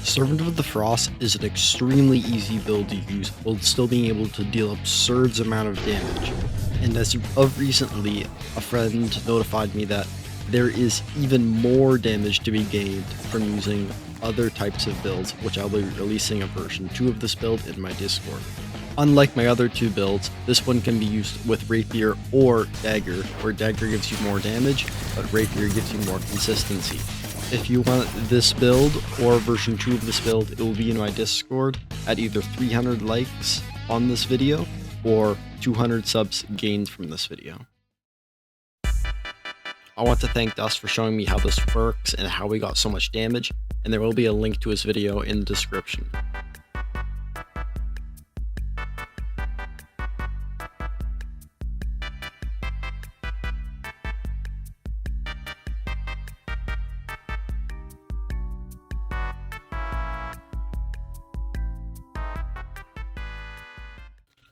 Servant of the Frost is an extremely easy build to use while still being able to deal absurd amount of damage. And as of recently, a friend notified me that there is even more damage to be gained from using other types of builds, which I'll be releasing a version 2 of this build in my Discord. Unlike my other two builds, this one can be used with Rapier or Dagger, where Dagger gives you more damage, but Rapier gives you more consistency. If you want this build or version 2 of this build, it will be in my Discord at either 300 likes on this video or 200 subs gained from this video. I want to thank Dust for showing me how this works and how we got so much damage, and there will be a link to his video in the description.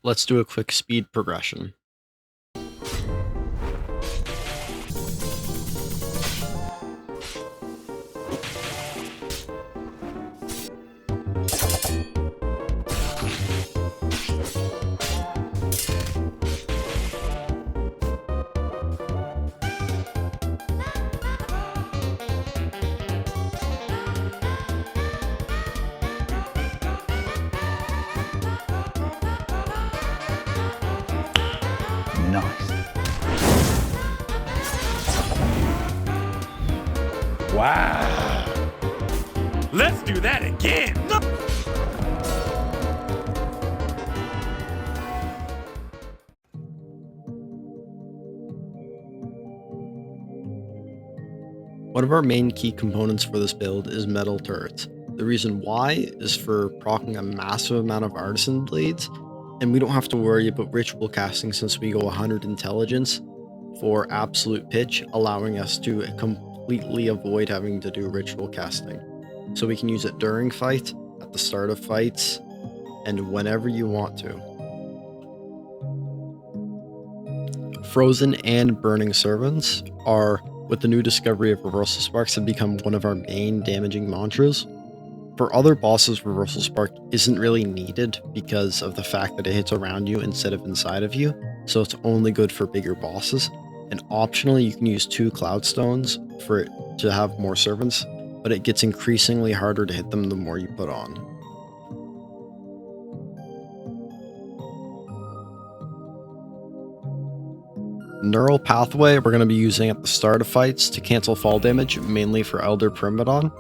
Let's do a quick speed progression. Nice. Wow. Let's do that again. One of our main key components for this build is metal turrets. The reason why is for proccing a massive amount of artisan blades, and we don't have to worry about ritual casting since we go 100 intelligence for absolute pitch, allowing us to completely avoid having to do ritual casting. So we can use it during fight, at the start of fights, and whenever you want to. Frozen and burning servants are, with the new discovery of reversal sparks, have become one of our main damaging mantras. For other bosses, Reversal Spark isn't really needed because of the fact that it hits around you instead of inside of you, so it's only good for bigger bosses. And optionally, you can use 2 Cloud Stones for it to have more servants, but it gets increasingly harder to hit them the more you put on. Neural Pathway we're going to be using at the start of fights to cancel fall damage, mainly for Elder Primadon.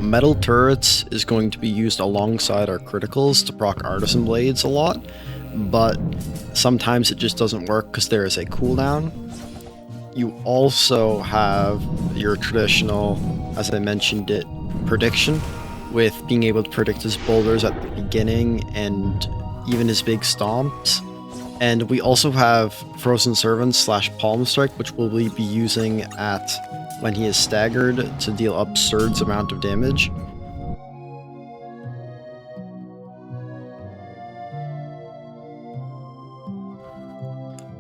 Metal Turrets is going to be used alongside our criticals to proc Artisan Blades a lot, but sometimes it just doesn't work because there is a cooldown. You also have your traditional, as I mentioned it, prediction, with being able to predict his boulders at the beginning and even his big stomps. And we also have Frozen Servants / Palm Strike, which we'll be using at when he is staggered to deal absurd amount of damage.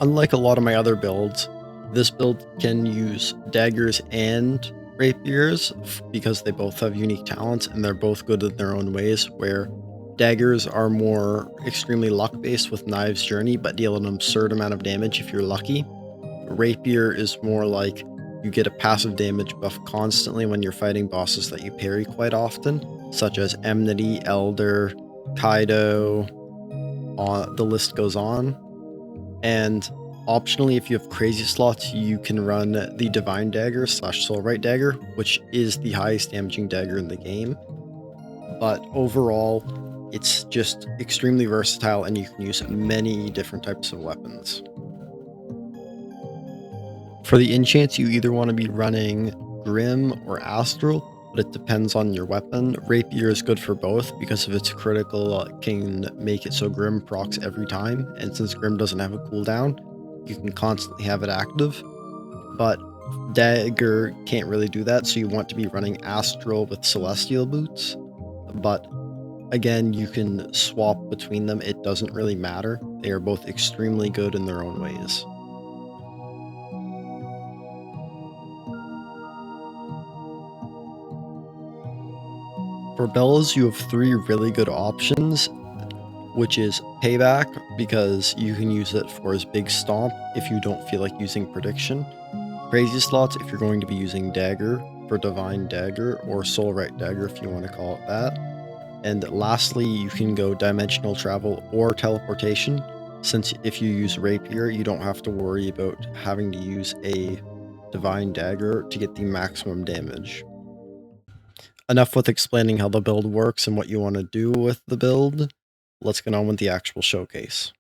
Unlike a lot of my other builds, this build can use daggers and rapiers because they both have unique talents and they're both good in their own ways, where daggers are more extremely luck based with Knives Journey but deal an absurd amount of damage if you're lucky. Rapier is more like you get a passive damage buff constantly when you're fighting bosses that you parry quite often, such as Enmity, Elder, Kaido, the list goes on. And optionally, if you have crazy slots, you can run the Divine Dagger / Soulright Dagger, which is the highest damaging dagger in the game. But overall, it's just extremely versatile and you can use many different types of weapons. For the enchants, you either want to be running Grim or Astral, but it depends on your weapon. Rapier is good for both because of its critical can make it so Grim procs every time, and since Grim doesn't have a cooldown, you can constantly have it active. But Dagger can't really do that, so you want to be running Astral with Celestial Boots. But again, you can swap between them, it doesn't really matter. They are both extremely good in their own ways. For bells, you have 3 really good options, which is Payback, because you can use it for his big stomp if you don't feel like using Prediction. Crazy slots if you're going to be using Dagger for Divine Dagger, or Soulright Dagger if you want to call it that. And lastly, you can go Dimensional Travel or Teleportation, since if you use Rapier, you don't have to worry about having to use a Divine Dagger to get the maximum damage. Enough with explaining how the build works and what you want to do with the build. Let's get on with the actual showcase.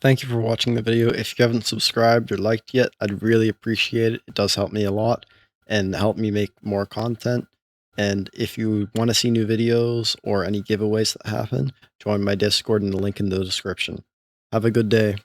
Thank you for watching the video. If you haven't subscribed or liked yet, I'd really appreciate it. It does help me a lot and help me make more content. And if you want to see new videos or any giveaways that happen, join my Discord in the link in the description. Have a good day.